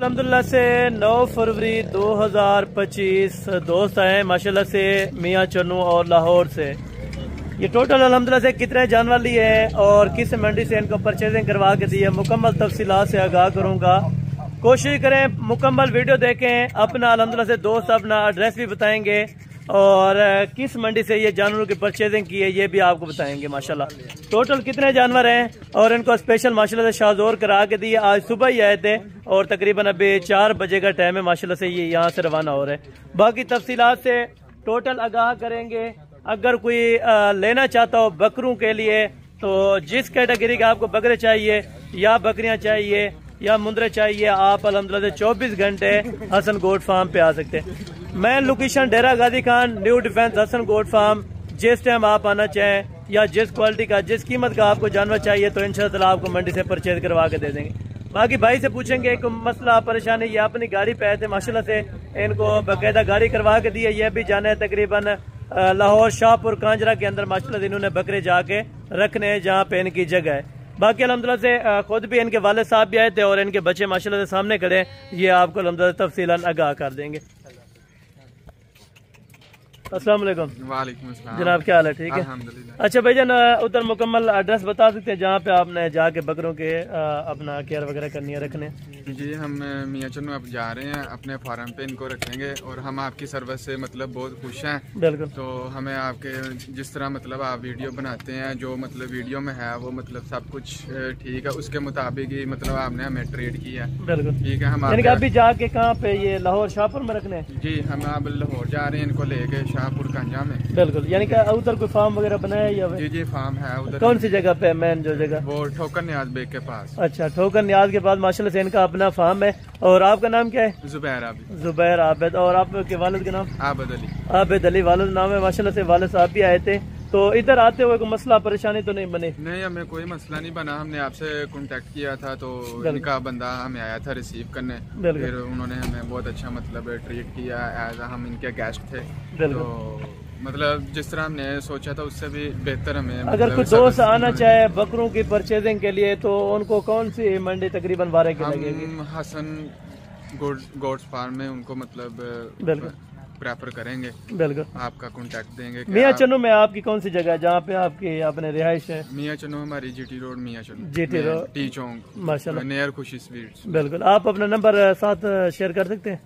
अल्हम्दुलिल्लाह से 9 फरवरी 2025 दोस्त आए माशाल्लाह से मियाँ चन्नू और लाहौर से। ये टोटल अल्हम्दुलिल्लाह से कितने जानवर लिए हैं और किस मंडी से इनको परचेजिंग करवा के दी है, मुकम्मल तफसीलात से आगाह करूँगा। कोशिश करें मुकम्मल वीडियो देखें। अपना अल्हम्दुलिल्लाह से दोस्त अपना एड्रेस भी बताएंगे और किस मंडी से ये जानवरों की परचेजिंग की है ये भी आपको बताएंगे। माशाल्लाह टोटल कितने जानवर हैं और इनको स्पेशल माशाल्लाह से शाहजोर करा के दिए। आज सुबह ही आए थे और तकरीबन अभी 4 बजे का टाइम है माशाल्लाह से ये यहाँ से रवाना हो रहे हैं। बाकी तफसीलात से टोटल आगाह करेंगे। अगर कोई लेना चाहता हो बकरों के लिए तो जिस कैटेगरी के आपको बकरे चाहिए या बकरियाँ चाहिए या मुंदरे चाहिए, आप अल्हम्दुलिल्लाह से 24 घंटे हसन गोट फार्म पे आ सकते हैं। Main location Dera Ghazi Khan, new defence, Hasan goat farm. जिस टाइम आप आना चाहें या जिस क्वालिटी का जिस कीमत का आपको जानवर चाहिए तो इंशाअल्लाह आपको मंडी से परचेज करवा के दे देंगे। बाकी भाई से पूछेंगे एक मसला परेशानी, ये अपनी गाड़ी पे आए थे माशाल्लाह से इनको बाकायदा गाड़ी करवा के दी है। ये भी जाने तकरीबन लाहौर शाहपुर कांजरा के अंदर माशाल्लाह इन्होंने बकरे जाके रखने हैं जहाँ पे इनकी जगह है। बाकी अल्हम्दुलिल्लाह से खुद भी इनके वाले साहब भी आए थे और इनके बच्चे माशाल्लाह से सामने खड़े हैं। ये आपको अल्हम्दुलिल्लाह तफसीलन आगाह कर देंगे। अस्सलाम वालेकुम। वालेकुम अस्सलाम जनाब, क्या हाल है? ठीक है, अच्छा भाईजान उधर मुकम्मल एड्रेस बता सकते हैं जहाँ पे आपने जाके बकरों के अपना केयर वगैरह करनी है, रखने? जी, हम मियाँ चन्नू अब जा रहे हैं अपने फार्म पे इनको रखेंगे और हम आपकी सर्विस से मतलब बहुत खुश हैं। बिल्कुल। तो हमें आपके जिस तरह मतलब आप वीडियो बनाते हैं जो मतलब वीडियो में है वो मतलब सब कुछ ठीक है, उसके मुताबिक ही मतलब आपने हमें ट्रेड किया। बिल्कुल ठीक है। हम अभी जाके कहाँ पे ये लाहौर शाहपुर में रखने? जी, हम अब लाहौर जा रहे हैं इनको लेके शाहपुर कांजा में। बिल्कुल, यानी कि उधर कोई फार्म वगैरह बनाया या? जी जी, फार्म है उधर। कौन सी जगह पे? मेन जो जगह वो ठोकर नियाज बेग के पास। अच्छा, ठोकर नियाज के पास माशाल्लाह से इनका अपना फार्म है। और आपका नाम क्या है? जुबैर आबिद। जुबैर आबिद। और आपके वालिद का नाम? आबिद अली। आबिद अली वालिद नाम है माशाल्लाह से। वालिद साहब भी आए थे। तो इधर आते हुए कोई मसला परेशानी तो नहीं बनी? नहीं, हमें कोई मसला नहीं बना। हमने आपसे कांटेक्ट किया था तो इनका बंदा हमें आया था रिसीव करने, फिर उन्होंने हमें बहुत अच्छा मतलब ट्रीट किया एज हम इनके गेस्ट थे। तो मतलब जिस तरह हमने सोचा था उससे भी बेहतर हमें। अगर कोई दोस्त आना चाहे बकरों की परचेजिंग के लिए तो उनको कौन सी मंडी तकरीबन बारह की लगेगी? हसन गोट्स फार्म में उनको मतलब प्रेफर करेंगे। बिल्कुल, आपका कांटेक्ट देंगे। मियाँ चन्नू में आपकी कौन सी जगह है जहाँ पे आपकी अपने रिहाइश है? मियाँ चन्नू हमारी जीटी रोड, मियाँ चन्नू जीटी रोड, टी चौक माशाल्लाह, नियर खुशी स्वीट्स। बिल्कुल। आप अपना नंबर साथ शेयर कर सकते हैं?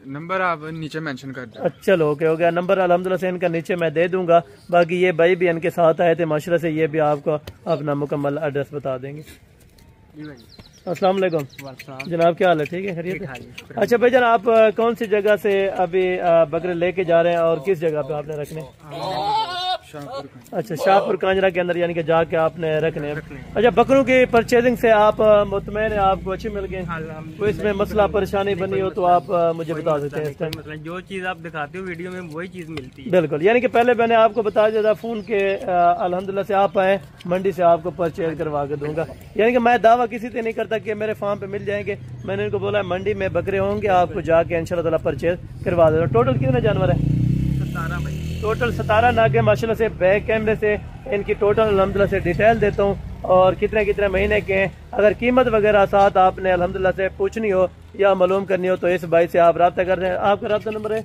नंबर आप नीचे मेंशन कर दें। चलो, ओके हो गया। नंबर अल्हम्दुलिल्लाह से इनका नीचे मैं दे दूंगा। बाकी ये भाई भी इनके साथ आए थे माशाल्लाह से, ये भी आपको अपना मुकम्मल एड्रेस बता देंगे। अस्सलाम वालेकुम जनाब, क्या हाल है? ठीक है, खैरियत है? अच्छा भाईजान, आप कौन सी जगह से अभी बकरे लेके जा रहे हैं और किस जगह पे आपने रखने? अच्छा, शाहपुर कांजरा के अंदर, यानी कि जाके आपने रखने। अच्छा, बकरों की परचेजिंग से आप मुतमईन है, आपको अच्छी मिल गई? कोई इसमें मसला परेशानी बनी हो तो आप मुझे बता सकते हैं इस टाइम? मतलब जो चीज आप दिखाते हो वीडियो में वही चीज मिलती है। बिल्कुल, यानी कि पहले मैंने आपको बताया था फोन के अल्हम्दुलिल्लाह से आप आए मंडी से आपको परचेज करवा के दूंगा। यानी कि मैं दावा किसी से नहीं करता कि मेरे फार्म पे मिल जाएंगे। मैंने इनको बोला मंडी में बकरे होंगे, आपको जाके इंशाल्लाह ताला परचेज करवा देगा। टोटल कितने जानवर है? 17 भाई। टोटल 17 नागे माशाल्लाह से। बैक कैमरे से इनकी टोटल अल्हम्दुलिल्लाह से डिटेल देता हूँ और कितने कितने महीने के हैं। अगर कीमत वगैरह साथ आपने अल्हम्दुलिल्लाह से पूछनी हो या मालूम करनी हो तो इस भाई से आप रब्ता कर रहे हैं। आपका रब्ता नंबर है?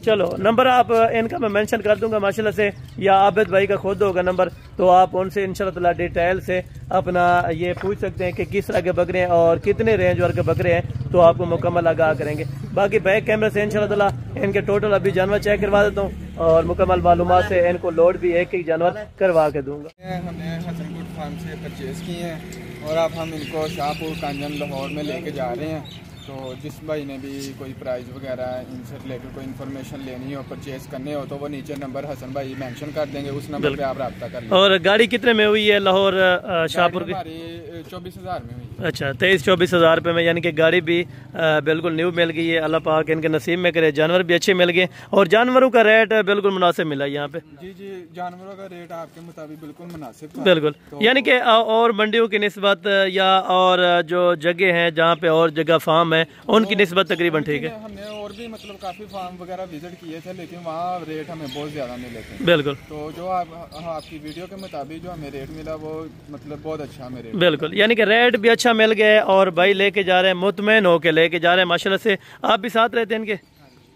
चलो, नंबर आप इनका मैं मेंशन कर दूंगा माशाल्लाह से, या आबिद भाई का खुद होगा नंबर, तो आप उनसे इंशाल्लाह डिटेल से अपना ये पूछ सकते हैं कि किस तरह के बकरे हैं और कितने रेंज वर्ग के बकरे हैं, तो आपको मुकम्मल आगाह करेंगे। बाकी बैक कैमरे से इंशाल्लाह इनके टोटल अभी जानवर चेक करवा देता हूँ और मुकम्मल मालूमात से इनको लोड भी एक जानवर करवा के दूंगा। हमने हसन गोट फार्म से परचेज किए हैं और अब हम इनको शाहपुर कांजन लाहौर में लेके जा रहे हैं। तो जिस भाई ने भी कोई प्राइस वगैरह इनसे रिलेटेड कोई इन्फॉर्मेशन लेनी हो, परचेज करने हो, तो वो नीचे नंबर हसन भाई मेंशन कर देंगे, उस नंबर पे आप रब्ता कर लेंगे। और गाड़ी कितने में हुई है लाहौर शाहपुर की? हमारी 24,000 में हुई। अच्छा, 23-24 रुपये में, यानी कि गाड़ी भी बिल्कुल न्यू मिल गई है। अल्लाह पाक इनके नसीब में करे, जानवर भी अच्छे मिल गए और जानवरों का रेट बिल्कुल मुनासिब मिला यहाँ पे। जी जी, जानवरों का रेट आपके मुताबिक बिल्कुल मुनासिब। बिल्कुल, यानी कि और मंडियों की निस्बत या और जो जगह हैं जहाँ पे और जगह फार्म है हैं उनकी निस्बत तकरीबन ठीक है। हमने और भी मतलब काफ़ी फार्म वगैरह विजिट किए थे, लेकिन वहाँ रेट हमें बहुत ज़्यादा मिले थे। बिल्कुल। तो जो आपकी वीडियो के मुताबिक जो हमें रेट मिला वो मतलब बहुत अच्छा हमें रेट। बिल्कुल, यानी कि रेट भी अच्छा मिल गया और भाई लेके जा रहे हैं, मुतमैन होके लेके जा रहे हैं माशाल्लाह से। आप भी साथ रहते हैं इनके?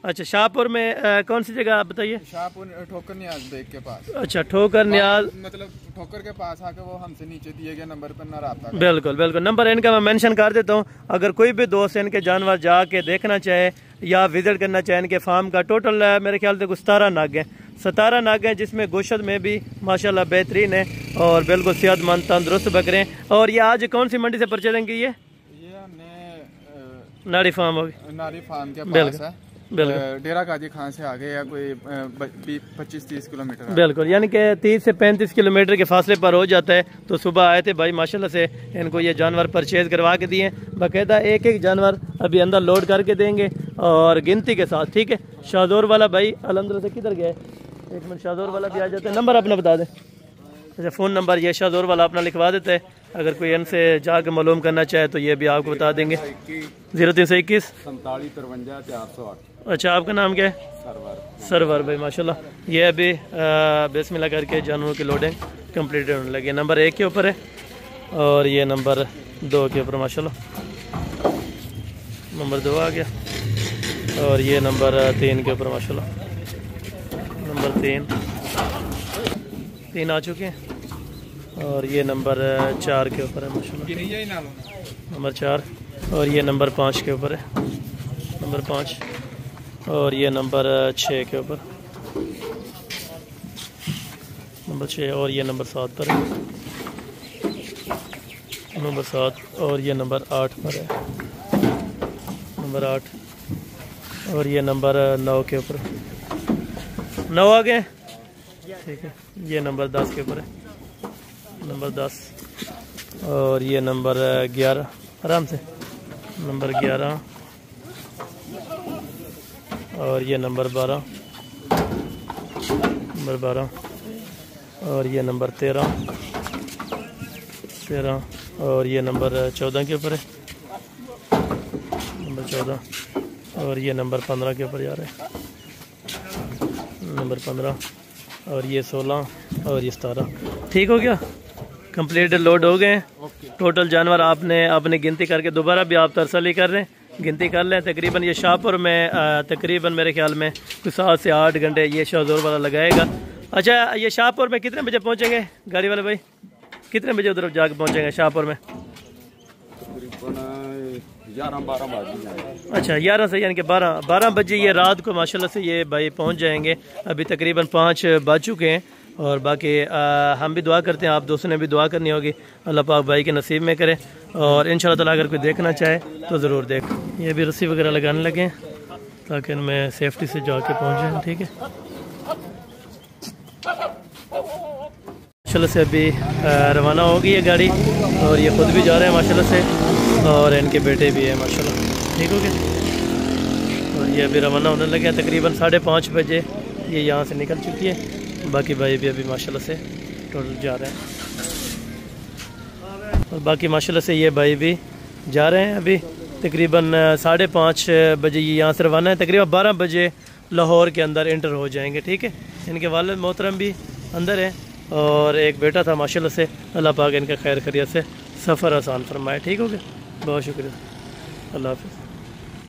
अच्छा, शाहपुर में कौन सी जगह आप बताइए? शाहपुर ठोकर न्याज बेग के पास। अच्छा, ठोकर न्याज मतलब ठोकर के पास आके वो हमसे नीचे दिए गए नंबर पर ना रब्ता। बिल्कुल बिल्कुल, नंबर इनका मैं मेंशन कर देता हूँ। अगर कोई भी दोस्त इनके जानवर जाके देखना चाहे या विजिट करना चाहे इनके फार्म का, टोटल मेरे ख्याल से कुछ 17 नाग हैं, 17 नाग हैं, जिसमें गोशत में भी माशाल्लाह बेहतरीन है और बिल्कुल सेहतमंद तंदुरुस्त बकरे हैं। और ये आज कौन सी मंडी से परचेजिंग की है? ये हमने नारी फार्म होगी, नारी फार्म के पास है, बिल्कुल डेरा गाजी खान से आगे या कोई 25-30 किलोमीटर। बिल्कुल, यानी कि 30 से 35 किलोमीटर के फासले पर हो जाता है। तो सुबह आए थे भाई माशाल्लाह से, इनको ये जानवर परचेज करवा के दिए, बाकायदा एक एक जानवर अभी अंदर लोड करके देंगे और गिनती के साथ। ठीक है, शाहजोर वाला भाई अलहमदुलिल्लाह से किधर गया है? एक मिनट, शाहजोर वाला भी आ जाता है। नंबर अपना बता दें। अच्छा, फ़ोन नंबर ये शाहजोर वाला अपना लिखवा देता है, अगर कोई इनसे जाकर मालूम करना चाहे तो ये भी आपको बता देंगे। 0321 4753 408। अच्छा, आपका नाम क्या है? सरवर भाई माशाल्लाह। ये अभी बिस्मिल्लाह करके जानवरों की लोडिंग कंप्लीट होने लगी। नंबर 1 के ऊपर है और ये नंबर 2 के ऊपर माशाल्लाह। नंबर 2 आ गया और ये नंबर 3 के ऊपर माशाल्लाह। नंबर 3 आ चुके हैं और ये नंबर 4 के ऊपर है माशाल्लाह। नंबर 4 और ये नंबर 5 के ऊपर है, नंबर 5 और ये नंबर 6 के ऊपर, नंबर 6 और ये नंबर 7 पर है, नंबर 7 और ये नंबर 8 पर है, नंबर 8 और ये नंबर 9 के ऊपर। 9 आ गए, ठीक है। ये नंबर 10 के ऊपर है, नंबर 10 और ये नंबर 11, आराम से, नंबर 11 और ये नंबर 12, नंबर 12 और ये नंबर 13 और ये नंबर 14 के ऊपर है, नंबर 14 और ये नंबर 15 के ऊपर जा रहा है, नंबर 15 और ये 16 और ये 17। ठीक हो गया, कंप्लीट लोड हो गए। टोटल जानवर आपने अपनी गिनती करके दोबारा भी आप तसल्ली कर रहे हैं, गिनती कर लें। तकरीबन ये शाहपुर में तकरीबन मेरे ख्याल में कुछ 7 से 8 घंटे ये शाहजोर वाला लगाएगा। अच्छा, ये शाहपुर में कितने बजे पहुंचेंगे गाड़ी वाले भाई? कितने बजे उधर जाकर पहुंचेंगे शाहपुर में? 11-12 बजे। अच्छा, 11 से यानी कि 12 बजे ये रात को माशाल्लाह से ये भाई पहुंच जाएंगे। अभी तकरीबन 5 बज चुके हैं और बाकी हम भी दुआ करते हैं, आप दोस्तों ने भी दुआ करनी होगी, अल्लाह पाक भाई के नसीब में करे और इंशाल्लाह ताला अगर कोई देखना चाहे तो ज़रूर देख। ये भी रस्सी वगैरह लगाने लगे हैं ताकि इनमें सेफ्टी से जाके पहुँच जाए। ठीक है, माशाल्लाह से अभी रवाना हो गई है गाड़ी और ये खुद भी जा रहे हैं माशाल्लाह से और इनके बेटे भी है माशाल्लाह। ठीक हो गया, और ये अभी रवाना होने लगे हैं। तकरीबन 5:30 बजे ये यहाँ से निकल चुकी है। बाकी भाई भी अभी माशाल्लाह से टोटल जा रहे हैं और बाकी माशाल्लाह से ये भाई भी जा रहे हैं। अभी तकरीबन 5:30 बजे ये यहाँ से रवाना है, तकरीबन 12 बजे लाहौर के अंदर इंटर हो जाएंगे। ठीक है, इनके वालिद मोहतरम भी अंदर है और एक बेटा था माशाल्लाह से, अल्लाह पाक इनका खैर खैरियत से सफ़र आसान फरमाए। ठीक हो गया, बहुत शुक्रिया, अल्लाह हाफ़िज़।